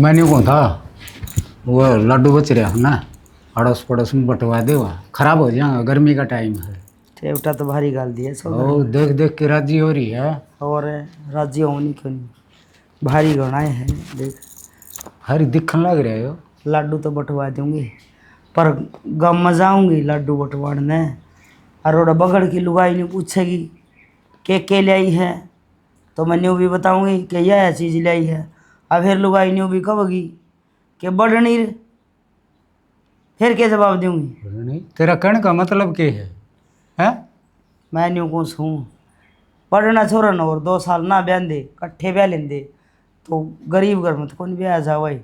मैंने कौन था वो लड्डू बच रहा है ना, अड़ोस पड़ोस में बंटवा दे, खराब हो जाएगा, गर्मी का टाइम है। टेवटा तो भारी गाल दिया सब। ओ देख देख के राजी हो रही है। और राजी होनी क्यों नहीं, भारी गणाए है देख। हरी दिखने लग रहा है यो। लाडू तो बंटवा दूंगी पर गम में जाऊंगी लाडू बंटवाने। और बगड़ की लुगाई नहीं पूछेगी के ले आई है तो मैं न्यू भी बताऊंगी कि यह चीज़ ले आई है। अब फिर लुगाई न्यू भी कहोगी कि बढ़नी, फिर क्या जवाब दूंगी? नहीं, तेरा कहने का मतलब क्या है, हैं? मैं न्यू को हूँ पढ़ना छोरा न और 2 साल ना ब्याह दे कट्ठे ब्याह लेंदे तो गरीब घर में तो कौन ब्याह जा भाई।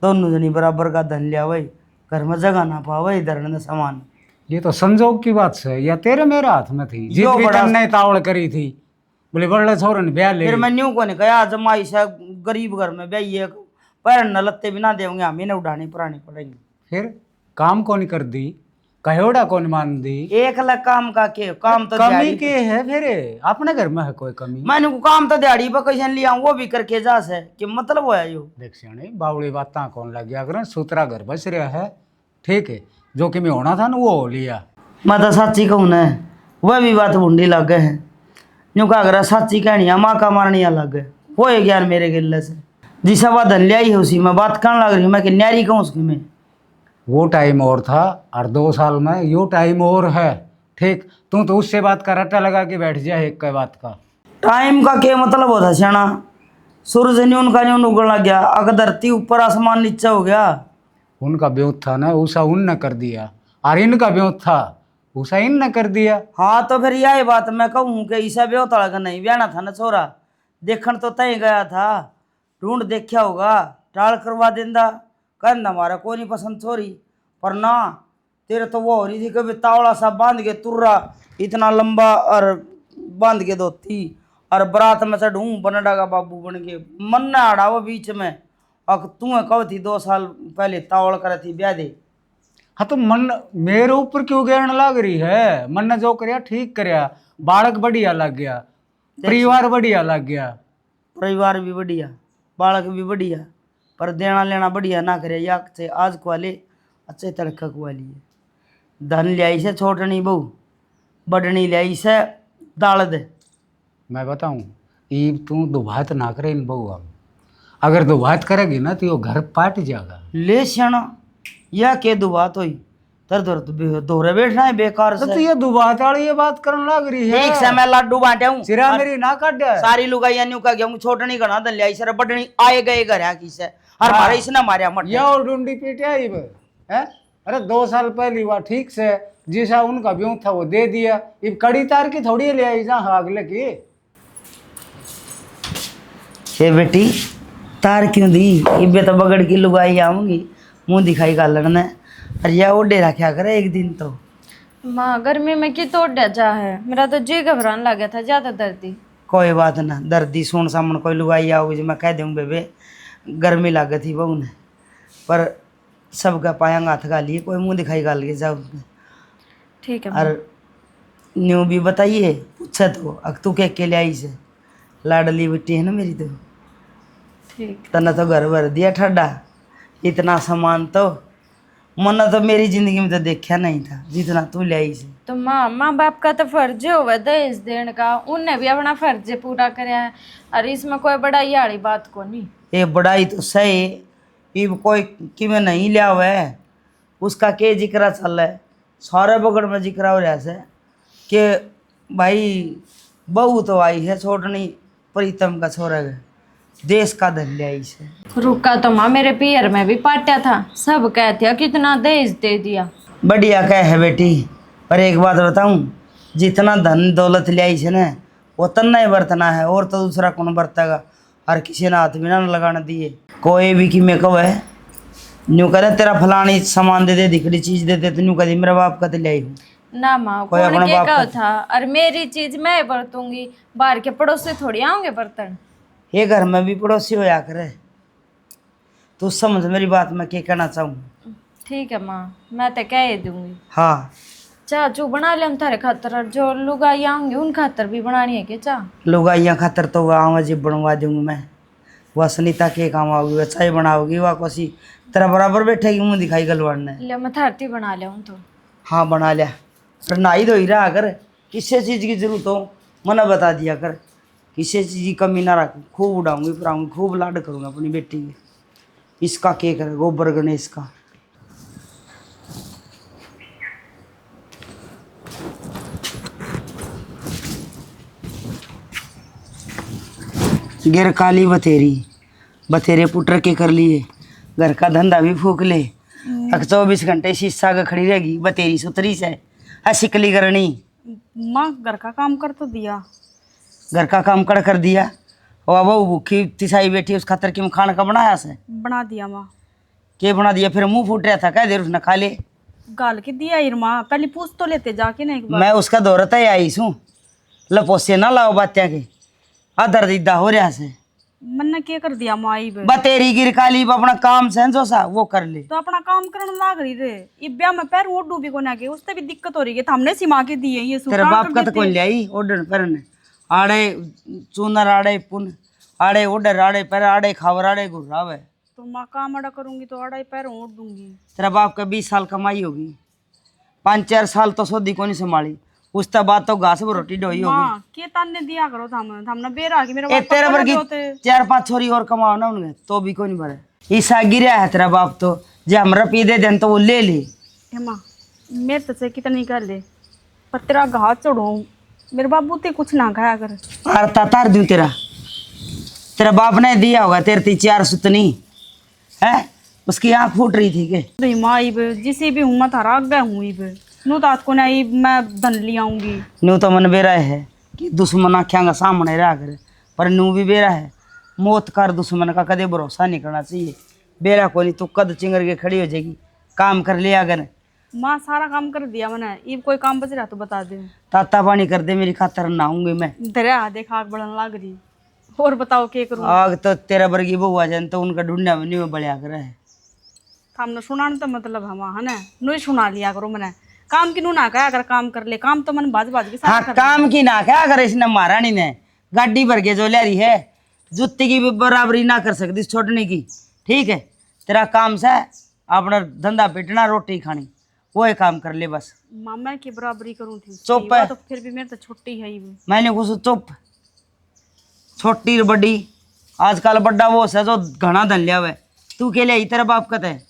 दोनों जनी बराबर का धन लिया भाई, घर में जगह ना पावे इधर न सामान। ये तो संजोग की बात है या तेरे मेरे हाथ में थी, जीत यो भी बड़ा- तन्ने तावड़ करी थी, बोले बड़े छोरे ने ब्याह ले। फिर मैं न्यू को नहीं कहा जमाई से गरीब घर में ब्याह पैर न लत्ते भी ना देंगे, हमें न उठानी पुरानी पड़ेंगी। फिर काम कौन कर दी, कहोड़ा कौन मान दी? एक लाख काम का के काम तो कमी दिहाड़ी के है फिर अपने घर में है कोई कमी? मैंने को काम तो दिहाड़ी पर कैसे लिया वो भी करके जा से कि मतलब वो है यो। देख सियाने बावड़ी बातां कौन लग गया कर, सूत्रा घर बस रहा है, ठीक है, जो कि मैं होना था ना वो हो लिया। मैं तो सच्ची कहूँ न वह भी बात भूडी लग गए हैं। यूँ का अगर सच्ची कहनी माँ का मारनी अलग है वो है ज्ञान मेरे गिल्ले से जिसा बात धन लिया ही है उसी में बात करने लग रही मैं कि न्यारी कहूँ उसकी में। वो टाइम और था और 2 साल में यो टाइम और है, ठीक। तू तो उससे बात का रट्टा लगा के बैठ जाए एक का बात का। टाइम का क्या मतलब होता सियाना? सूरज नहीं उनका नहीं उगने लग गया, अगर धरती ऊपर आसमान नीचे हो गया। उनका ब्योत था ना उषा उन कर दिया, और इनका ब्योत था उषा इन कर दिया। हाँ तो फिर यही बात मैं कहूँ कि ईसा ब्योह तड़ा का नहीं ब्याना था ना छोरा, देखण तो तय गया था, ढूंढ देखा होगा, टाल करवा देंदा, कहना हमारा कोई नहीं पसंद छोरी। पर ना तेरे तो वो हो रही थी कभी तावड़ा सा बांध के तुर्रा इतना लंबा और बांध के धोती और बरात में चढ़ूँ बनडा का बाबू बन के मन ना आड़ा वो बीच में। अब तू कहो थी 2 साल पहले तावड़ कर थी ब्याह दे। हाँ तो मन मेरे ऊपर क्यों गिरने लग रही है? मन ने जो करया ठीक करया, बालक बढ़िया लग गया, परिवार बढ़िया लग गया। परिवार भी बढ़िया बालक भी बढ़िया पर देना लेना बढ़िया ना करे या से आज को वाले अच्छे तड़का को वाली है। धन लियाई से छोटनी बहू बढ़नी लियाई से दाल दे। मैं बताऊं ईब तू दुभात ना करे इन बहुआ, अगर दुभात करेगी ना तो यो घर पाट जाएगा। ले सियाना या के दुबात हुई तर दोहरे बैठना है बेकार तो से। ये दुभात वाली ये बात करने लग रही है। एक से मैं लाडू बांटे हूँ सिरा मेरी ना काट दे। सारी लुगाइया न्यू का गया छोटनी गणा धन लियाई से बढ़नी आए गए घर की से और हाँ। मारे इसने मारे मट या और डूंडी पीटिया ही है। अरे 2 साल पहली हुआ ठीक से, जिसा उनका ब्यों था वो दे दिया, इब कड़ी तार की थोड़ी ले आई जा अगले की। हे बेटी तार क्यों दी? इबे तो बगड़ की लुगाई आऊंगी मुंह दिखाई का लड़ने अरे या ओडे रखा करे एक दिन तो। माँ गर्मी में की तोड़ जा है, मेरा तो जी घबराने लगा था ज्यादा दर्दी। कोई बात ना दर्दी सुन सामने कोई लुगाई आओगी जो मैं कह दूँ बेबे गर्मी लागत थी बहू ने, पर सबका पायांगा हाथ गा लिए कोई मुंह दिखाई गाल के जाओ। ठीक है और न्यू भी बताइए पूछा तो अक तू के अकेले आई से लाडली बेटी है ना मेरी तो। ठीक। तना तो घर भर दिया ठंडा इतना सामान तो मन तो मेरी जिंदगी में तो देखा नहीं था जितना तू ले आई से। तो माँ बाप का तो फर्ज होगा दहेज देने का, उनने भी अपना फर्ज पूरा कराया है और इसमें कोई बड़ाई वाली बात को नहीं। ये बड़ाई तो सही ये कोई कि में नहीं लिया हुआ है उसका के जिक्र चल रहा है सारे बगड़ में जिक्र हो रहा है कि भाई बहू तो आई है छोटनी प्रीतम का छोरा है देश का धन ले आई से। रुका तो माँ मेरे पियर में भी पाटा था, सब कहते हैं कितना दहेज दे दिया। बढ़िया कह है बेटी पर एक बात बताऊं जितना धन दौलत ले आई से ना वो तना ही बरतना है और तो दूसरा कौन बरतेगा। हर किसी ने हाथ भी ना लगाने दिए कोई भी कि मैं कहो है न्यू करे तेरा फलानी सामान दे दे दिखड़ी चीज दे दे तो न्यू कह मेरा बाप का तो ले आई हूँ ना माँ कोई कौन अपना के बाप कहो का- था और मेरी चीज मैं बरतूंगी, बाहर के पड़ोसी थोड़ी आऊंगे बर्तन। ये घर में भी पड़ोसी होया करे तू समझ मेरी बात मैं क्या कहना चाहूँ। ठीक है माँ मैं तो कह ही दूंगी। हाँ चाचू बना ले हम थारे खातर और जो लुगाई आऊंगी उन खातर भी बनानी है क्या चाह? लुगाइयाँ खातर तो वहाँ जी बनवा दूंगी मैं वह सुनीता के काम आओगी, वह चाय बनाओगी, वह कोसी तेरा बराबर बैठेगी मुँह दिखाई गलवान ने। ले मैं थारती बना ले हूँ तो। हाँ बना लिया, पर नहाई धोई रहा अगर किसी चीज़ की जरूरत हो मना बता दिया कर, किसी चीज़ की कमी ना रख। खूब उड़ाऊंगी फिराऊंगी, खूब लाड करूँगा अपनी बेटी की। इसका केक है गोबर गणेश का। गिर काली बतेरी बतेरे पुटर के कर लिए, घर का धंधा भी फूक ले। अक 24 घंटे शीशा का खड़ी रहेगी बतेरी सुतरी से शिकली करनी। माँ घर का काम कर तो दिया। घर का काम कर दिया और वो भूखी तिसाई बैठी उस खातर कि खाना का बनाया से बना दिया माँ। के बना दिया? फिर मुंह फूट रहा था, कह देर उसने खा ले। गाल के दिया यार माँ, पहले पूछ तो लेते जाके ना एक बार। मैं उसका दौरता ही आई हूँ, लपोसे ना लाओ बात्या के अदर दीदा हो रहा से। मैंने क्या कर दिया माँ? ई बे बतेरी गिर काली अपना काम सहजो सा वो कर ले। तो अपना काम करने लाग रही रे। ये ब्याह में पैर वो डूबी को ना के उससे भी दिक्कत हो रही है। तो हमने सिमा के दिए ये तेरे बाप का तो कौन ले आई ओडर परन आड़े चूनर आड़े पुन आड़े ओडर आड़े पर आड़े खावर आड़े घुरावे। तो माँ काम अड़ा करूंगी तो अड़ा ही पैर ओढ़ दूंगी। तेरा बाप का 20 साल कमाई होगी, 5-4 साल तो सोदी को नहीं संभाली, उसके बाद तो घास पर रोटी ढोई होगी। माँ के ताने दिया करो हमने बेरा के मेरे ए बाप तेरे पकड़ पर की होते। 4-5 छोरी और कमाओ ना उनके तो भी कोई नहीं भरे। ईसा गिरा है तेरा बाप तो जे हमरा पी दे देन तो वो ले ले। हे माँ मेरे तो से कितनी कर ले पर तेरा घाव चढ़ो मेरे बाबू ते कुछ ना खाया कर। आरता तार दूं तेरा बाप ने दिया होगा तेरे 4 सुतनी है, उसकी आँख फूट रही थी के। नहीं माँ इब जिसे भी हूँ मैं थारा आगे हूँ इब नू तात को नहीं मैं धन ले आऊंगी। नू तो मन बेरा है कि दुश्मन आख्या का सामने रहा करे, पर नू भी बेरा है मौत कर दुश्मन का कदे भरोसा नहीं करना चाहिए। बेरा को नहीं तो कद चिंगर के खड़ी हो जाएगी, काम कर लिया अगर। माँ सारा काम कर दिया मैंने, इब कोई काम बच रहा तो बता दे। ताता पानी कर दे मेरी खातर नहाऊंगी मैं। दरिया देखा आग बढ़न लग रही। और बताओ क्या करूँ? आग तो तेरा वर्गी बहु आ जाए तो उनका ढूंढना नहीं में बढ़िया कर है। हमने सुना तो मतलब हम है ना नू ही सुना लिया करो मैंने काम की नू ना कहा अगर काम कर ले काम तो मन बाज बाज के हाँ साथ काम की ना क्या अगर इसने महारानी ने गाड़ी भर के जो ले रही है जुत्ती की भी बराबरी ना कर सकती छोड़ने की। ठीक है तेरा काम से अपना धंधा पिटना रोटी खानी वो काम कर ले बस। मामा की बराबरी करूँ थी चुप है। तो फिर भी मेरे तो छुट्टी है ही वो। मैंने कुछ चुप छोटी बड़ी आजकल बड्डा वो है जो घना धन लिया हुआ है तू के लिए तेरा बाप कहते है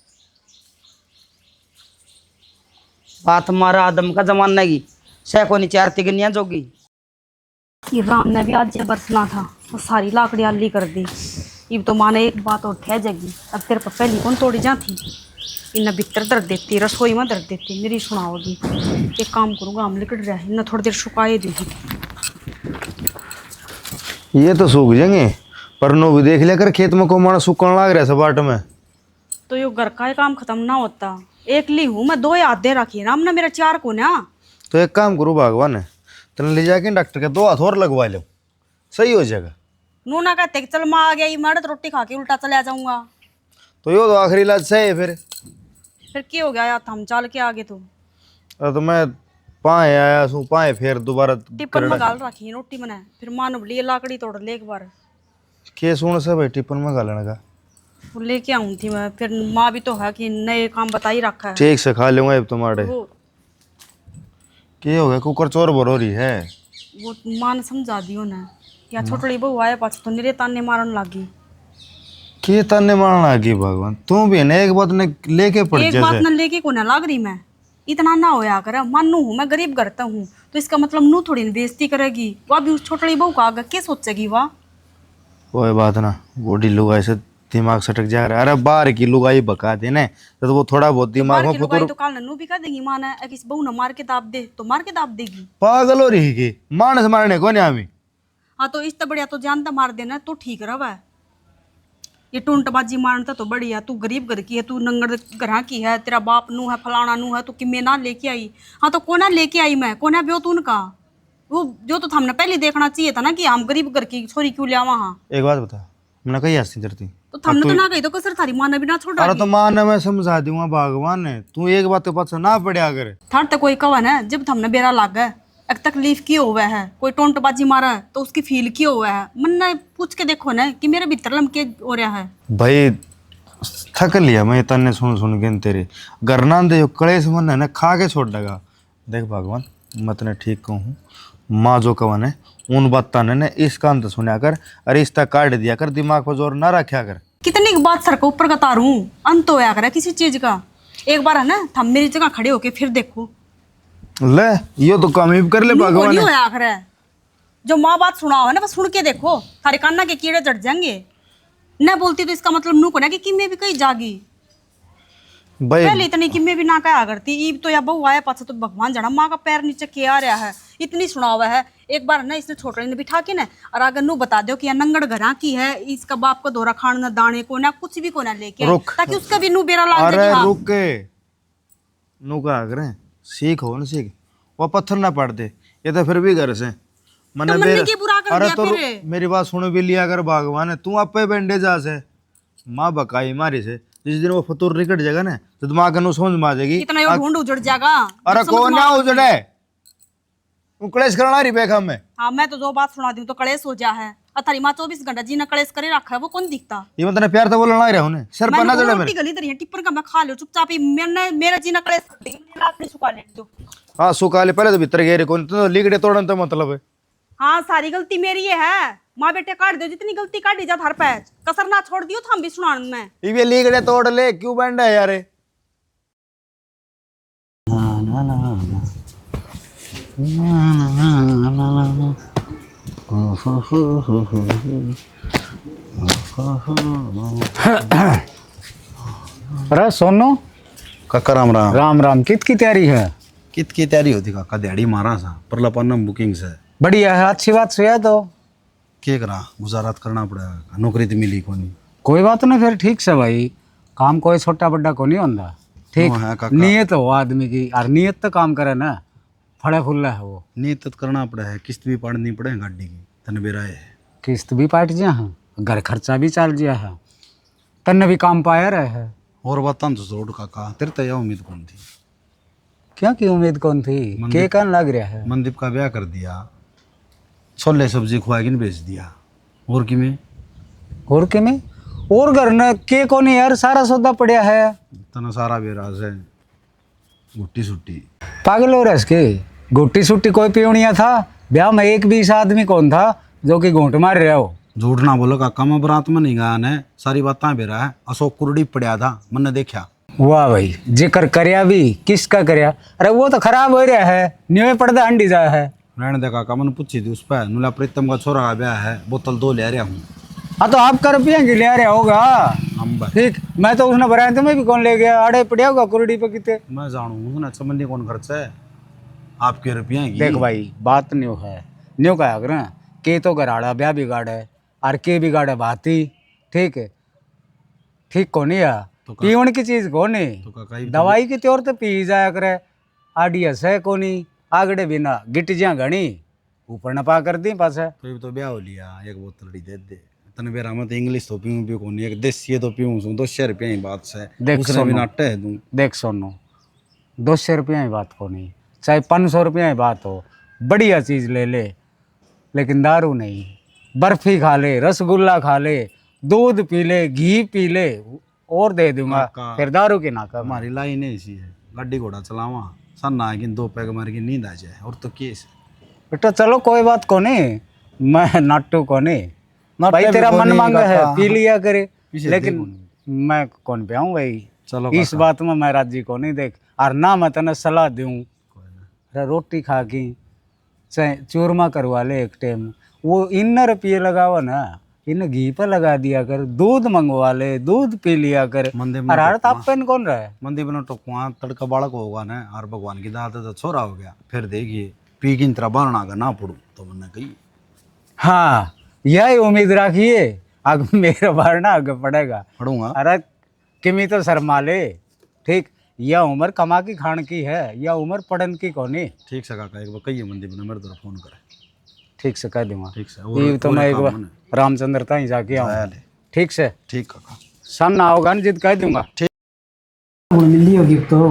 बात मारा आदम का जमाना की सैको नहीं 4 तिगनिया जोगी। ये राम ने भी आज बरसना था और सारी लाकड़ी आली कर दी। अब तो माँ ने एक बात और ठह जाएगी अब तेरे पर पहली कौन तोड़ी जाती इन्हें भीतर दर्द देती रसोई में दर्द देती मेरी सुनाओगी। एक काम करूँगा हम लिकट रहा है इन्हें थोड़ी देर सुखाए देगी। ये तो सूख जाएंगे पर नो भी देख लिया कर खेत में को माना सूखने लग रहा है सपाट में। तो यो घर का काम खत्म ना होता एक ली हूँ मैं 2 हाथ दे रखी है ना हमने मेरा 4 को ना। तो एक काम करो भगवान तेने ले जाके डॉक्टर के 2 हाथ और लगवा लो सही हो जाएगा। नू ना कहते कि चल माँ आ गया मैं तो रोटी खा के उल्टा चला जाऊंगा। तो यो तो आखिरी इलाज सही है फिर क्या हो गया यार हम चल के आगे तो। तो मैं पाए आया सू पाए फिर दोबारा टिप्पण में गाल रखी रोटी मैंने फिर मानो लिए लाकड़ी तोड़ ले एक बार के सुन से भाई टिप्पण में गालने का वो लेके आऊँ थी मैं फिर माँ भी तो है कि नए काम बता ही रखा है। ठीक से खा लूंगा अब तुम्हारे वो के हो गया कुकर चोर भर हो रही है। वो माँ ने समझा दियो ना या छोटड़ी बहू आया पाछ तो निरे ताने मारन लागी। के ताने मारना आगे भगवान तू भी ना एक बात ने लेके पड़ एक बात जैसे न लेके को ना लाग रही मैं इतना ना होया कर मानू हूँ मैं गरीब करता हूँ तो इसका मतलब नू थोड़ी न बेइज्जती करेगी वह भी उस छोटड़ी बहू का आगे क्या सोचेगी वाह। कोई बात ना बूढ़ी लुगाई से दिमाग सटक जा रहा है। अरे बाहर की लुगाई बका देने तो वो थोड़ा बहुत दिमाग में तो काल नू भी कह देगी माँ ने इस बहू ने मार के दाब दे तो मार के दाब देगी। पागल हो रही की मानस मारने को नहीं हमें। हाँ तो इस तो बढ़िया तो जानता मार देना तो ठीक रहा है। ये टूंटबाजी मारता तो बढ़िया तू गरीब घर की है तू नंगर घर की है तेरा बाप नू है फलाना नू है तो कि मैं ना लेके आई। हाँ तो कोना लेके आई मैं कोना ब्यो तू उनका वो जो तो हमने पहले देखना चाहिए था ना कि हम गरीब घर की छोरी क्यों लिया वहाँ। एक बात बता मैंने कही हंसी डरती तो हमने तो ना कही तो कसर थारी माँ ने भी ना छोड़ा। अरे तो माँ ने मैं समझा दूंगा भगवान ने तू एक बात के पास ना पड़े अगर थार तो कोई कवन है जब हमने बेरा लाग गए एक तकलीफ की हुआ है, कोई टोंटबाजी मारा है तो उसकी फील की हुआ है। मन ने पूछ के देखो ना कि मेरे भीतर लमके हो रहा है। भाई थक लिया मैं तन्ने सुन के तेरे घर ना दे जो कलेश मन है ना खा के छोड़ देगा। देख भगवान मैं तने ठीक कहूँ, माँ जो कवन है उन बात ने इस कान तो सुना कर, अरे रिश्ता काट दिया कर, दिमाग पर जोर ना रखा कर। कितनी की बात सर को ऊपर का तारू, अंत होया करे किसी चीज का। एक बार है ना थम मेरी जगह खड़े होके फिर देखो। ले ये तो काम ही कर ले भगवान नहीं ने। होया करे, जो माँ बात सुना हो ना बस सुन के देखो, थारे कान्ना के कीड़े जड़ जाएंगे। न बोलती तो इसका मतलब नू को ना कि किम्मे भी कहीं जागी। भाई पहले इतनी किम्मे भी ना कहा करती, ईब तो या बहू आया पाछा तो भगवान जाना माँ का पैर नीचे किया आ रहा है। इतनी सुना हुआ है। एक बार ना इसने छोटे ने बिठा के ना और अगर नू बता दो कि यह नंगड़ घरा की है, इसका बाप का दौरा खान ना दाने को ना कुछ भी को ना लेके आई, रुक। ताकि उसका भी नू बेरा लाग अरे जाए। हाँ। रुक के नू का करे सीख हो ना सीख, वो पत्थर ना पड़ दे, ये तो फिर भी घर से मने तो मन्ने की बुरा कर अरे दिया तो फिर। मेरी बात सुन भी लिया कर भगवान है, तू आपे बैंडेज आ से माँ बकाई मारी से, जिस दिन वो फतूर निकट जाएगा ना तो दिमाग का समझ में आ जाएगी। इतना यो ढूंढ उजड़ जाएगा। अरे जब समझ कौन में ना आ- उजड़े तू कलेश करना रही बेखम में। हाँ मैं तो जो बात सुना दी तो कलेश हो जा है। अथारी माँ 24 घंटा जी ने कलेश करे रखा है, वो कौन दिखता। ये मतलब प्यार तो बोलना ही रहा हूं सर पर ना मैंने जड़े रोटी मेरे। गली धरी है टिप्पर का, मैं खा लो चुपचाप ही। मैंने मेरा जी ने कलेश कर दी, लाकड़ी सुखा ले दो। हाँ सुखा ले पहले तो भीतर गए कौन तो लिगड़े तोड़न तो मतलब है। हाँ सारी गलती मेरी है। माँ बेटे काट दो, जितनी गलती काटी जा हर पैच कसर ना छोड़ दियो तो हम भी सुनान में। ये लिगड़े तोड़ ले क्यों बैंड है यार। अरे सोनू काका राम राम। राम राम, कित की तैयारी है? कित की तैयारी होती काका, दिहाड़ी मारा सा परला पन्ना बुकिंग से। बढ़िया है, अच्छी बात सुया तो। क्या करा गुजारात करना पड़ेगा, नौकरी तो मिली कोनी। कोई बात नहीं, फिर ठीक से भाई, काम कोई छोटा बड़ा को नहीं होता। ठीक हाँ, हाँ, काका। नियत हो आदमी की, और नियत तो काम करे ना, फड़े फुल्ला है वो। नीयत तो करना पड़ा है, किस्त भी पाड़नी पड़े गाड़ी की तन बेरा है। किस्त भी पाट जा है, घर खर्चा भी चल जा है, तन्ने भी काम पाया रहे है। और बतान तो जोड़ काका, तेरे तो यह उम्मीद कौन थी। क्या की उम्मीद कौन थी? के कन लग रहा है? मनदीप का ब्याह कर दिया, छोले सब्जी खुआ के बेच दिया, और कि में और के में और घर न के कोनी यार, सारा सौदा पड़ा है। तना सारा बेराज है, गुट्टी सुट्टी। पागल हो रहा है इसके, गोटी सुट्टी कोई पीवनिया था? ब्याह में एक भी इस आदमी कौन था जो कि घूंट मार रहा हो? झूठ ना बोलो काका, मैं बरात में नहीं गया ने, सारी बातें बेरा है। अशोक कुरडी पड़ा था, मैंने देखा। वाह भाई, जिक्र करया भी किसका करया? अरे वो तो खराब हो रहा है, न्यू पर्दा हंडी जा है। रहने दे काका, मैंने पूछी थी उस पर, नुला प्रीतम का छोरा का ब्याह है, बोतल 2 ले रहा हूँ। हाँ तो आपका रुपया की ले रहा होगा। अंबर ठीक, मैं तो उसने भराया तो मैं भी कौन ले गया, आड़े पड़िया होगा कुरडी पे कितने। मैं जानू ना, संबंधी कौन खर्च है आपके रुपया की। देख भाई, बात न्यू है, न्यू का अगर ना के तो घराड़ा ब्याह बिगाड़े और के बिगाड़े बाती। ठीक है, ठीक को नहीं है, पीवन की चीज को नहीं, तो काका ये दवाई की त्योर तो पी जाया करे। आडियस है को नहीं, आगड़े बिना गिट जा घनी ऊपर न पा कर दी पास है। तो ये तो ब्याह हो लिया, एक बोतल दे दे तने बेरा में तो इंग्लिश तो पीऊँ भी कौन, एक देसी तो पीऊँ सू 200 रुपया ही बात से। देख दूसरे भी सोनू। नाटे है दूँ। देख सोनू, 200 रुपया ही बात को नहीं, चाहे 500 रुपया ही बात हो, बढ़िया चीज़ ले ले, लेकिन दारू नहीं। बर्फी खा ले, रसगुल्ला खा ले, दूध पी ले, घी पी ले, और दे दूंगा, काका। फिर दारू की ना कर। हमारी लाइन ऐसी है, गाड़ी घोड़ा चलावा सन्ना है कि 2 पैग मार के नींद आ जाए, और तो केस बेटा चलो कोई बात को नहीं, मैं नाटू को नहीं भाई, भी तेरा को मन नहीं मांगा है काका। पी लिया करे, पीछे लेकिन देखो मैं कौन पे आऊँ भाई, चलो इस काका। बात में मैं राजी को नहीं। देख, और ना मैं तने सलाह दूँ, अरे रोटी खा की चाहे चूरमा करवा ले एक टाइम, वो इन रुपये लगावा ना, इन घी पे लगा दिया कर, दूध मंगवा ले, दूध पी लिया कर। मंदिर में अरे टोकवा। ताप पेन कौन रहा है? मंदिर में टोकवा तड़का बालक होगा ना, और भगवान की दात तो छोरा हो गया, फिर देखिए पी की तरह बारना का ना पड़ू तो मैंने कही। हाँ, यही उम्मीद रखिए, आग मेरा भरना आगे पड़ेगा। पढ़ूंगा। अरे किमी तो शर्मा ले, ठीक, यह उम्र कमा की खान की है, यह उम्र पढ़न की कोनी। ठीक से काका, एक बार कहिए मंदिर में मेरे तरफ फोन करे। ठीक से कह दूंगा। ठीक से ये तो मैं एक बार रामचंद्र तक जाके आऊँ। ले। ठीक से ठीक काका। सन ना होगा ना जिद कह दूंगा। मिली होगी तो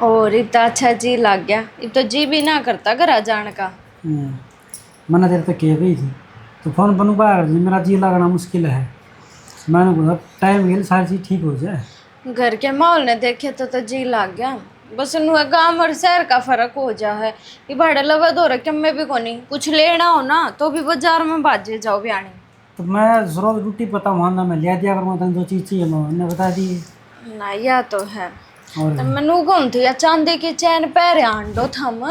और इतना अच्छा जी लग गया, अब तो जी भी ना करता घर जाने का। मैंने देर तक कह गई थी तो फोन बनू पाया, मेरा जी लगना मुश्किल है। मैंने बोला टाइम गेल सारी चीज़ ठीक हो जाए। घर के माहौल ने देखे तो जी लग गया। बस नु गांव और शहर का फर्क हो जा है। ये भाड़े लगा दो रकम में भी कोनी कुछ लेना हो ना तो भी बाजार में बाजे जाओ बयानी। तो मैं रोज ड्यूटी पता वहाँ ना मैं लिया दिया करूँगा, तन जो चीज़ चाहिए मैं बता दी। ना या तो है और तो मैनू कौन थी या चांदी की चैन पहरे आंडो थम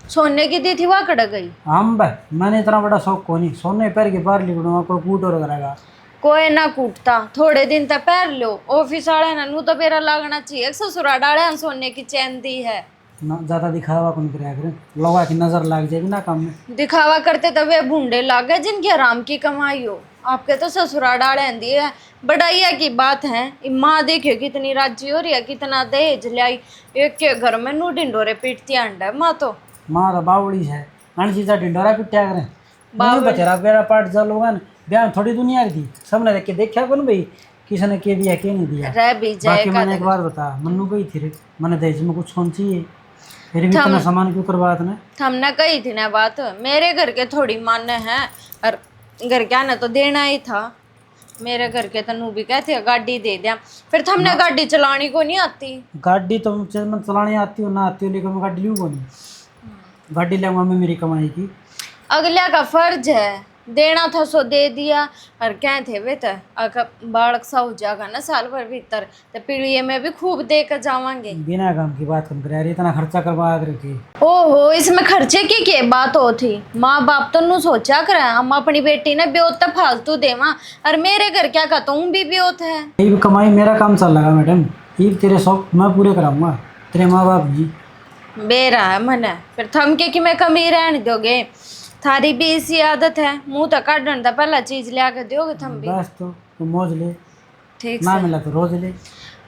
सोने की दी थी वहाँ कड़ गई। हम भाई मैंने इतना बड़ा शौक को नहीं, सोने पैर के बाहर लिखूंगा कोई कूट और करेगा। कोई ना कूटता थोड़े दिन तक पहन लो, ऑफिस वाले ना नू तो बेरा लगना चाहिए ससुरा डाले हम सोने की चैन दी है। ना ज़्यादा दिखावा कौन कराया करें, लोगों की नज़र लग जाएगी ना काम में। दिखावा करते तो वे भूडे लाग गए जिनकी आराम की कमाई हो। आपके तो ससुरा डाले दी है, बढ़ाइया की बात है। माँ देखियो कितनी राजी हो रही है, कितना दहेज लाई, एक के घर में नू ढिंडोरे पीटती अंडा माँ तो। माँ तो बावड़ी है, अन चीज़ा ढिंडोरा पिट्या करें बचेरा बेड़ा पाट जा लोग बयान थोड़ी दुनिया की थी, सबने देख के देखा कौन भाई किसने के दिया के नहीं दिया। रह भी बाकी जाएगा मैंने एक बार बता मन्नू गई थी रे, मैंने दहेज में कुछ कौन चाहिए फिर भी इतना सामान क्यों करवात ने। हमने कही थी ना बात, मेरे घर के थोड़ी माने हैं और घर क्या ना तो देना ही था। मेरे घर के तनु भी कहते गाड़ी दे दिया, फिर तो हमने गाड़ी चलानी को नहीं आती। गाड़ी तो मुझे मैं चलानी आती हो ना आती हो, लेकिन मैं गाड़ी लूँ कौन, गाड़ी लेंगा मैं मेरी कमाई की। अगला का फर्ज है, देना था सो दे दिया। और क्या थे वे तो बालक सा हो जाएगा ना साल भर भीतर तो पीढ़ी में भी खूब दे कर जावांगे। बिना काम की बात कम करे, इतना खर्चा करवा रखी। ओहो इसमें खर्चे की क्या बात हो थी, माँ बाप तो नू सोचा कर हम अपनी बेटी ने ब्योत तो फालतू देवा और मेरे घर क्या कहता हूँ भी ब्योत है। ये कमाई मेरा काम चल रहा मैडम, ये तेरे शौक मैं पूरे कराऊंगा, तेरे माँ बाप जी बेरा है मन फिर थम के कि मैं कमी रहने दोगे। थारी भी इसी आदत है, मुंह तक काटन था पहला चीज ले आकर दोगे थम भी। बस तो मौज ले, ठीक ना से मिला तो रोज ले।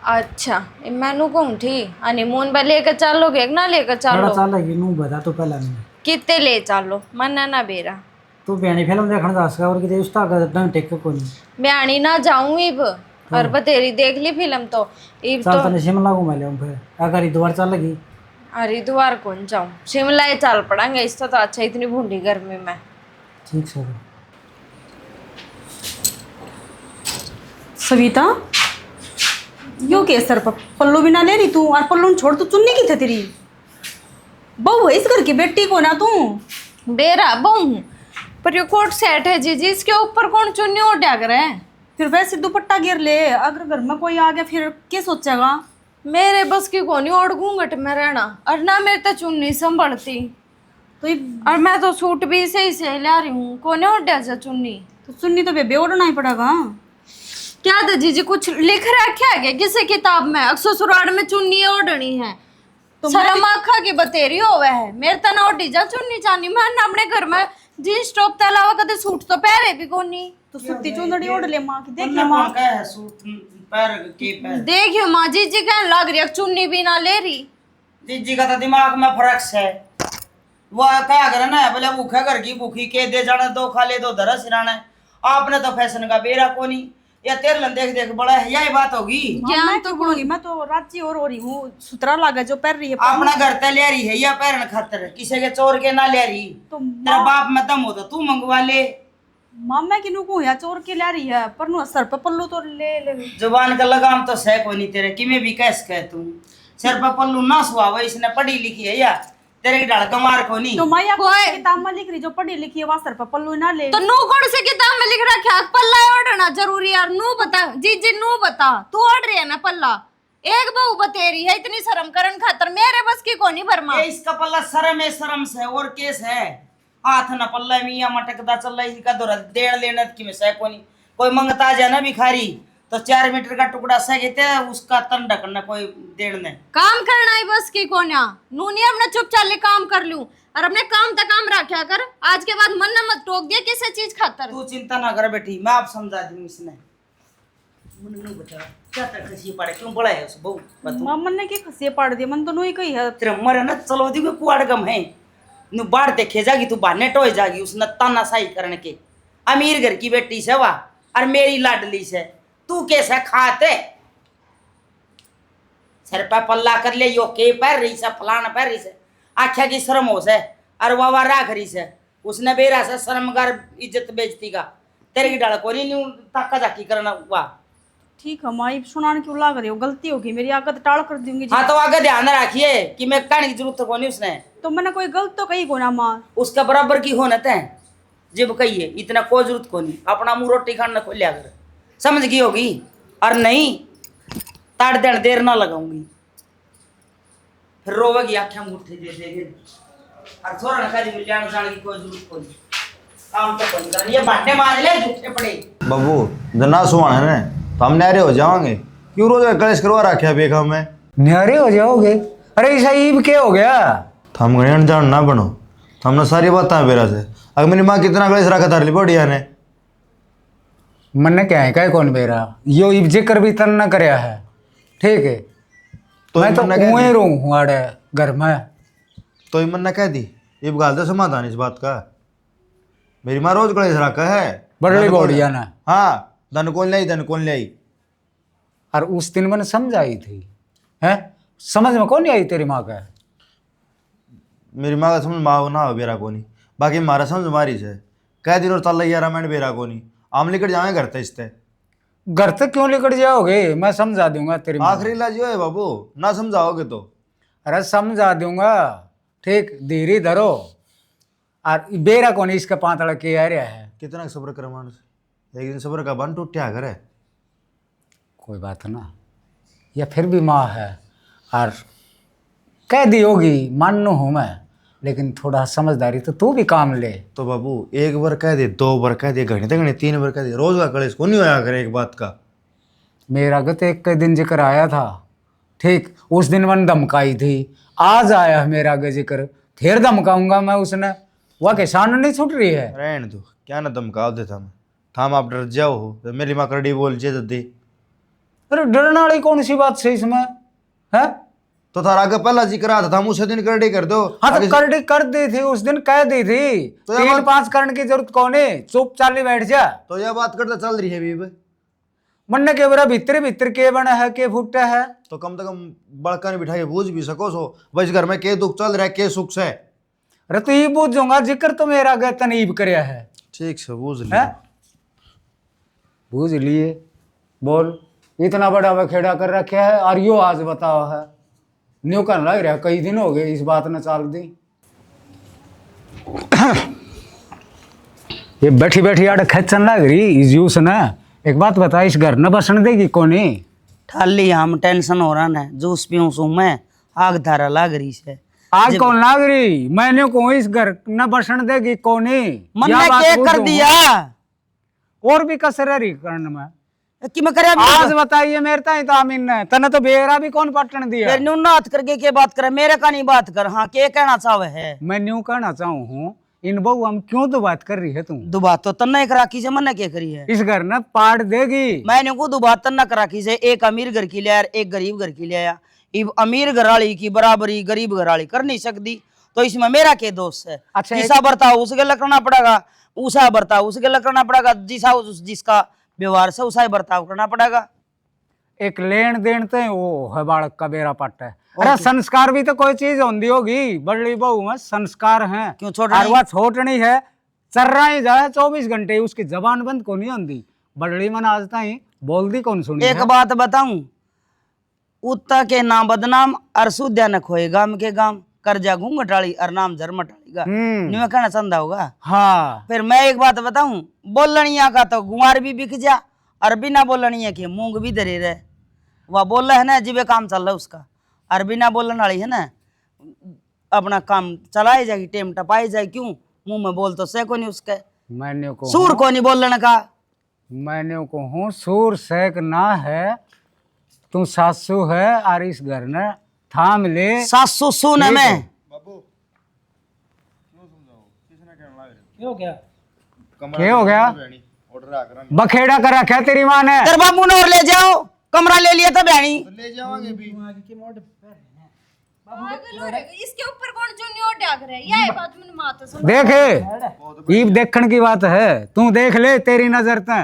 अच्छा मैनू कहूँ थी हनीमून पर लेकर चलोगे ना लेकर बड़ा चलो चाल लगी नू बता तो पहला मैंने कितने ले चलो मन ना बेरा। तू बयानी फिल्म देखने जा सका और किते उसका ढंग टेक को नहीं। ब्याणी ना जाऊं इब और बतेरी देख ली फिल्म तो इब चल तो तने शिमला घुमा ले फिर अगर हरिद्वार चल लगी। हरिद्वार कौन जाऊं, शिमला ही चल पड़ेंगे इससे तो अच्छा इतनी भूडी गर्मी में। ठीक सर। सविता यो के सर पर पल्लू भी ना ले रही तू, और पल्लू छोड़ तू चुन्नी की थे तेरी बहू है इस घर की बेटी को ना तू। बेरा बहू पर ये कोट सेट है जी इसके ऊपर कौन चुन्नी ओढ़ा कर है। फिर वैसे दुपट्टा गिर ले, अगर घर में कोई आ गया फिर क्या सोचेगा। मेरे बस की कोनी ओढ़ घूंघट में रहना और ना मेरे तो चुन्नी संभलती तो ये और मैं तो सूट भी सही से ला रही हूँ, कोने ओढ़ा जा चुन्नी। तो चुन्नी तो बेबे ओढ़ना ही पड़ेगा। क्या था जीजी कुछ लिख रखा है क्या किसी किताब में ससुराल में चुन्नी ओढ़नी है तो शर्म आखा की बतेरी होवे है। मेरे तो ना ओढ़ी जा चुन्नी चानी, मैं ना अपने घर में जींस टॉप के अलावा कदे सूट तो पहरे भी कोनी। तो सुत्ती चुंदड़ी ओढ़ ले माँ की, देखिए वरना माँ कौन कहे सूट पैर के पैर। देखियो माँ जीजी कहने लग रही है चुन्नी भी ना ले रही। दीदी का तो दिमाग में फर्क है, वो क्या करे ना बोले भूखे घर की भूखी के दे जाने दो खा ले दो धरा सिराना। आपने तो फैशन का बेरा को नहीं या तेरे लन देख देख बड़ा है यही बात होगी। मैं तो बोलूंगी, मैं तो राजी और हो रही हूँ, सुतरा लागा जो पहन रही है। अपना घर ते ले रही है या पैरन खातर किसी के चोर के ना ले रही। तो तेरा बाप में दम हो तो तू मंगवा ले। मामा की नुकू या चोर के ला रही है पर नु सर पे पल्लू तो ले ले। जुबान का लगाम तो सह को नहीं तेरे कि मैं भी कैस कह तू सिर पर पल्लू ना सुहावा इसने पढ़ी लिखी है या तेरे की डाल कमार को नहीं। तो माया को किताब में लिख रही जो पढ़ी लिखी है वहाँ सर पे पल्लू ना ले। तो नू कौन से किताब में लिख रखा है पल्ला ओढ़ना जरूरी यार। नू बता जीजी नू बता तू ओढ़ रही है ना पल्ला, एक बहू बतेरी है इतनी शर्म करन खातर मेरे बस की कोनी भरमा। ये इसका पल्ला शर्म है शर्म से और केस है हाथ न पल्ला मिया मटकदा चल रहा इसका दौरा देड़ लेना कि में सह कोनी कोई मंगता जाए ना भिखारी तो 4 मीटर का टुकड़ा सह गए उसका तन ढकना कोई देड़ ने काम करना ही बस की कोन्या नूनी अपने चुपचाप काम कर लूं और अपने काम तक काम रखा कर। आज के बाद मन न मत टोक दिया किसी चीज खातर। तू चिंता ना कर बेटी मैं आप समझा दूंगी इसने क्या तक खसी पड़े क्यों बड़ा है उस बहू बतू मामा ने की खसिए पाड़ दिया मन तो नु ही कही है। तेरा मरे ना चलो दी को कुआड़ गम है नु बाढ़ देखे जागी तू बाने टोय जागी उसने ताना साई करने के अमीर घर की बेटी से वा और मेरी लाडली से तू कैसे खाते सर पे पल्ला कर ले यो के पैर रही से फलाना पैर रही से आख्या की शर्म हो से अरे वाह राख रही से उसने बेरा से शर्मगार इज्जत बेइज्जती का तेरे की डाल को नहीं ताका जाकी करना हुआ। ठीक है माई सुनाने क्यों लाग रही हो, गलती होगी मेरी, आगे तो टाल कर दूंगी जी। हाँ तो आगे ध्यान रखिए कि मैं कहने की जरूरत को नहीं उसने तो मैंने कोई गलत तो कही को ना माँ, उसका बराबर की होना तय जब कहिए इतना कोई जरूरत को नहीं अपना मुंह रोटी खाना खोल लिया कर समझ गई होगी और नहीं ताड़ देर देर ना लगाऊंगी फिर रोवेगी आख्या मुठ्ठी दे देगी और थोड़ा ना करी जान जाने की कोई जरूरत को नहीं काम तो बंद कर ये बाटे मार ले झूठे पड़े बाबू जना सुहान है ना तो हम न्यारे हो जाओगे, क्यों रोज कलेश करवा रखा बेखा में? न्यारे हो जाओगे? अरे ऐसा ईब क्या हो गया? थम गणे अनजान ना बनो, हमने सारी बात बेरा से। अगर मेरी माँ कितना कलेश रखा था बढ़िया ने मन क्या है कौन बेरा यो ईब जिक्र भी तन न करया है, ठीक है? तो मैं तो उए रू हूँ आड़े घर में, तो मन ने कह दी ये गाल दे समाधान इस बात का। मेरी माँ रोज कलेश रखा है बड़ली बोड़िया ना। हाँ धन कौन लाई और उस दिन मैंने समझाई थी है, समझ में कौन नहीं आई तेरी माँ का? मेरी माँ का समझ माँ ना हो बेरा को नहीं, बाकी हमारा समझ मारी से कह दिन और चल यार मैं बेरा को नहीं आम लेकर जाए घर तक इससे। घर तक क्यों लेकर जाओगे? मैं समझा दूंगा तेरी माँ। आखिरी इलाज यो है बाबू, ना समझाओगे तो। अरे समझा दूंगा, ठीक धीरे धरो। और बेरा कौन इसका पांतड़ा के आ रहा है? कितना सब्र करे मानुस, एक दिन सब्र का बन टूट क्या करे। कोई बात ना, या फिर भी माँ है और कह दी होगी मानू हूँ मैं, लेकिन थोड़ा समझदारी तो तू भी काम ले। तो बाबू एक बार कह दे, दो बार कह दे, घंटे घंटे 3 बार कह दे, रोज का कलेश को नहीं होया करे एक बात का। मेरा गत एक दिन जिक्र आया था, ठीक उस दिन मैंने धमकाई थी, आज आया है मेरा आगे जिक्र, फिर धमकाऊंगा मैं उसने, वह किसान नहीं छूट रही है। रहने दो, क्या ना धमकाव देता मैं, थाम आप डर जाओ हो तो मेरी माँ करडी बोल जे दे। अरे डरने वाली कौन सी बात है इसमें है? तो थारा आगे पहला जिक्र आता था, उसे दिन करडी कर दो। हाँ तो करडी कर दी थी उस दिन, कह दी थी तो 3-5 करने की जरूरत कौन है, चुप चाली बैठ जा। तो यह बात करते चल रही है बीब, मन के बरा भीतर भीतर के बना है के फुटा है, तो कम से कम बड़का ने बिठा के बूझ भी सको सो बस घर में के दुख चल रहा है के सुख से। अरे तो ये बूझूंगा, जिक्र तो मेरा आगे तनीब करया है। ठीक से बूझ है लिया, बूझ लिए। बोल, इतना बड़ा बखेड़ा कर रखा है और यो आज बताओ है, न्यू कहने लग रहा है कई दिन हो गए इस बात ने चाल दी। ये बैठी बैठी आड़ खेचन लग रही इस यूस ने। एक बात बता, इस घर न बसन देगी कोनी? ठाली हम टेंशन हो रहा ना, जूस पीऊं सू मैं, आग धारा लाग रही से। आग कौन लाग रही? मैंने को इस घर न बसन देगी कोनी? मन या ने बात क्या बोल कर दूं? दिया और भी कसर रही करने में। कि मैं करे आज बताइए मेरे ताई तो आमीन ने तने तो बेरा भी कौन पटन दिया? फिर न्यू नाथ करके के बात करे, मेरे का नहीं बात कर। हाँ के कहना चाहे है? मैं न्यू कहना चाहूँ हूँ, इन बहू हम क्यों तो बात कर रही है तुम? दुबा तो तन्ना एक राखी से मन क्या करी है? इस घर न पाड़ देगी। मैंने को दुबा तन्ना कराखी से एक अमीर घर की लिया एक गरीब घर की लिया। इब अमीर घराली की बराबरी गरीब घराली कर नहीं सकती, तो इसमें मेरा क्या दोष है? अच्छा, जिसा बर्ताव उसके लग करना पड़ेगा, उसा बर्ताव उसके लग करना पड़ेगा, जिसका व्यवहार से उसा बर्ताव करना पड़ेगा। एक लेन देन तो वो है बालक का बेरा पट है। अरे संस्कार भी तो कोई चीज होती होगी, बड़ी बहू में संस्कार हैं। क्यों छोड़ और वह छोटनी है, चल रहा ही जाए 24 घंटे, उसकी जबान बंद को नहीं होती। बड़ी मन आज तक बोल दी कौन सुनी एक है? बात बताऊं, उत्ता के नाम बदनाम अरसुद्या न खोए गाम के गाम, कर्जा घूंघटाली और नाम झरमटालीगा। नहीं कहना चंदा होगा। हाँ फिर मैं एक बात बताऊं, बोलनिया का तो गुआर भी बिक जा, और बिना बोलनिया के मूंग भी धरे रहे। वह बोल रहा है ना जिबे काम चल रहा है उसका, और बिना बोलने वाली है ना अपना काम चलाई जाएगी, टेम टपाई जाए। क्यों मुंह में बोल तो से को नहीं उसके, मैंने को सूर को नहीं बोलने का। मैंने को हूँ सूर सेक ना है, तू सासू है और इस घर ने थाम ले। सासू सुन है मैं क्यों क्या? क्या हो गया? बखेड़ा कर रखा है तेरी माँ ने। तेरे बाबू ने और ले जाओ, कमरा ले लिया था बहनी। इसके ऊपर कौन चुन्नी और डाग रहा है? यह बात मैंने माता समझ। देखे ईब देखने की बात है, तू देख ले तेरी नजर ते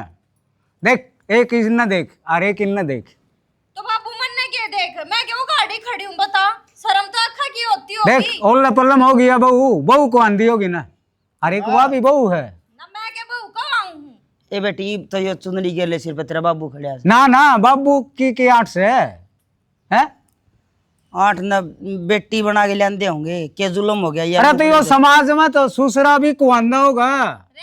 देख, एक इन न देख और एक इन न देख। तो बाबू मन ने क्या ये देख मैं क्यों गाड़ी खड़ी हूँ बता, शर्म तो अखा की होती होगी देख ओल्ला पल्लम हो गया बहू, बहू को आंधी होगी ना, अरे एक वह भी बहू है ना, मैं क्या बहू कब आऊँ हूँ। ए बेटी तो ये चुंदड़ी के ले सिर पे तेरा बाबू खड़े है। ना ना बाबू की आठ से है 8 न बेटी बना के लेंदे होंगे, के जुल्म हो गया यार। अरे तो यो समाज में तो सुसरा भी कुआंदा होगा,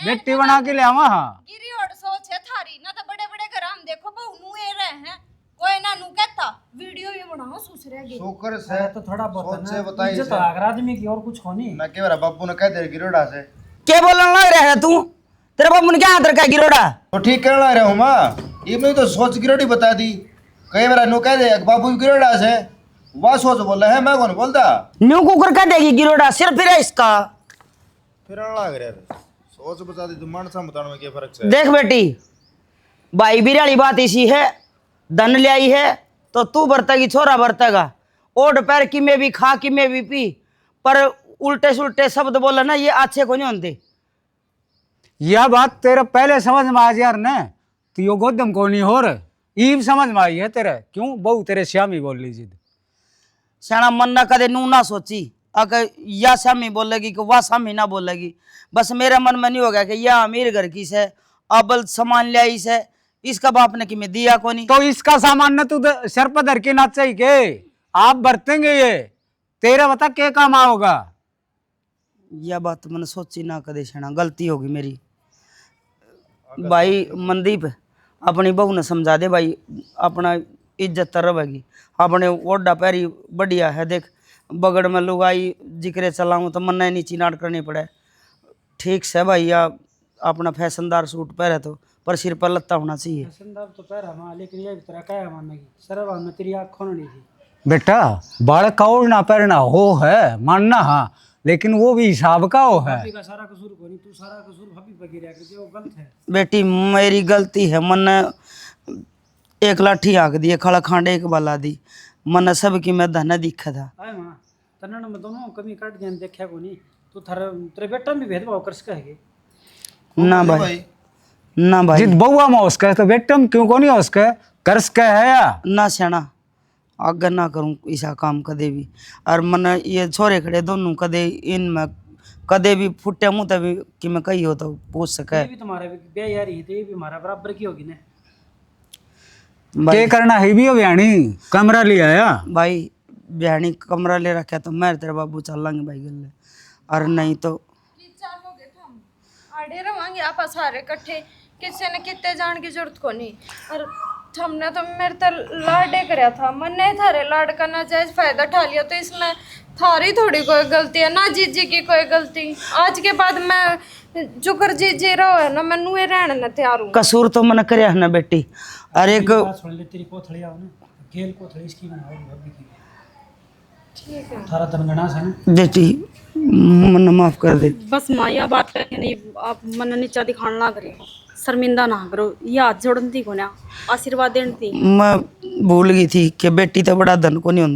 बेटी बना के ले आवा। हाँ गिरी और सोच है थारी ना, तो बड़े बड़े घर हम देखो बहू नू ये रहे हैं, कोई ना नू कहता वीडियो भी बनाओ ससुरे की। शोकर है तो थोड़ा बहुत सोच से है बताइए ना, इज्जत से। अगर आदमी की और कुछ होनी। ना के मेरा बाबू ने कह दे गिरोड़ा से क्या बोलने लग रहा है तू? तेरे बाबू ने क्या हाथ रखा गिरोड़ा? तो ठीक कहना रहा हूँ माँ, ये मैं तो सोच गिरोड़ी बता दी, कई बार नो कह दे बाबू गिरोड़ा से, वह सोच बोला है, मैं कौन बोलता। न्यू कुकर कह देगी गिरोड़ा, सिर फिर है इसका। फिर लग रहा सोच बता दी, तू मानसा बताने में क्या फर्क है। देख बेटी, भाई बिराली बात इसी है, धन ले आई है तो तू बरतेगी छोरा बरतेगा, ओढ़ पैर की में भी खा की में भी पी, पर उल्टे सुल्टे शब्द बोला ना ये अच्छे को नहीं होते। यह बात तेरे पहले समझ में आ यार ने, तो यो गोदम को नहीं हो रहा ईब समझ में आई है तेरे, क्यों बहू तेरे श्यामी बोल लीजिए। सियाना मन ना कदे नू ना सोची, अगर या सामी बोलेगी कि वह सामी ना बोलेगी, बस मेरे मन में नहीं हो गया कि यह अमीर घर की से अबल सामान ले आई से, इसका बाप ने कि मैं दिया को नहीं। तो इसका सामान न तू सर पर धर के नाच चाहिए के आप बरतेंगे, ये तेरा बता क्या काम आओगा। यह बात मैंने सोची ना कदे सियाना, गलती होगी मेरी। भाई मनदीप अपनी बहू ने समझा दे भाई, अपना इज्जत तो रहेगी, अपने ओडा पैरी बढ़िया है। देख बगड़ में लुगाई जिक्रे चलाऊं तो मन नीची नाट करनी पड़े, ठीक से भाई या अपना फैशनदार सूट पहने तो पर सिर पर लत्ता होना चाहिए। फैशनदार तो पहरा मां, लेकिन ये भी तरह क्या मानने की सरवा में तेरी आँख खोलनी थी। बेटा बालक का ओढ़ना पहनना हो है मानना, हाँ लेकिन वो भी हिसाब का हो है। भाभी का सारा कसूर को नहीं, तू सारा कसूर भाभी पर गिरा करके, वो गलत है। बेटी मेरी गलती है, मन एक लाठी आंक दिए खड़ा खांडे एक बाला दी, मन सबकी मैं धन दिखा था। आए मां तन्नन में दोनों कमी काट दिया देखा को नहीं, तू थारे तेरे बेटा भी भेदभाव कर सके है। ना भाई ना भाई जित बउआ में उसका तो बेटम क्यों को नहीं उसका कर सके है या ना सियाना, आगे ना करूं ऐसा काम कदे भी। और मन ये छोरे खड़े दोनों कदे इनमें कदे भी फुटे मुँह तभी कि मैं कही हो तो पूछ सके। ये भी तुम्हारे ब्याह यार ही, तो ये भी हमारा बराबर की होगी ना। क्या करना है भी अभियानी कमरा लिया आया। भाई बिहानी कमरा ले रखा तो मैं तेरे बाबू चल लांगे भाई गले, और नहीं तो आड़े रवांगे आप सारे इकट्ठे, किसी ने कितने जान की जरूरत को नहीं। और हमने तो मेरे तो लाडे कराया था, मन ने थारे लाड का नाजायज फायदा उठा लिया, तो इसमें थारी थोड़ी कोई गलती है ना, जीजी की कोई गलती। आज के बाद मैं जुकर जीजी रहो है ना, मैं नुए रहने न तैयार हूँ। कसूर तो मन करे है ना बेटी। और एक बात सुन ले, तेरी कोथड़ी आओ ना, गेल कोथड़ी इसकी बनाओगी भाभी की। ठीक है थारा तनगना है ना बेटी, मन माफ कर दे। बस माँ यह बात करके नहीं, आप मन नीचा दिखाना ना करे, शर्मिंदा ना करो, ये हाथ जोड़न थी को ना आशीर्वाद देन थी। मैं भूल गई थी कि बेटी तो बड़ा धन को नहीं होता।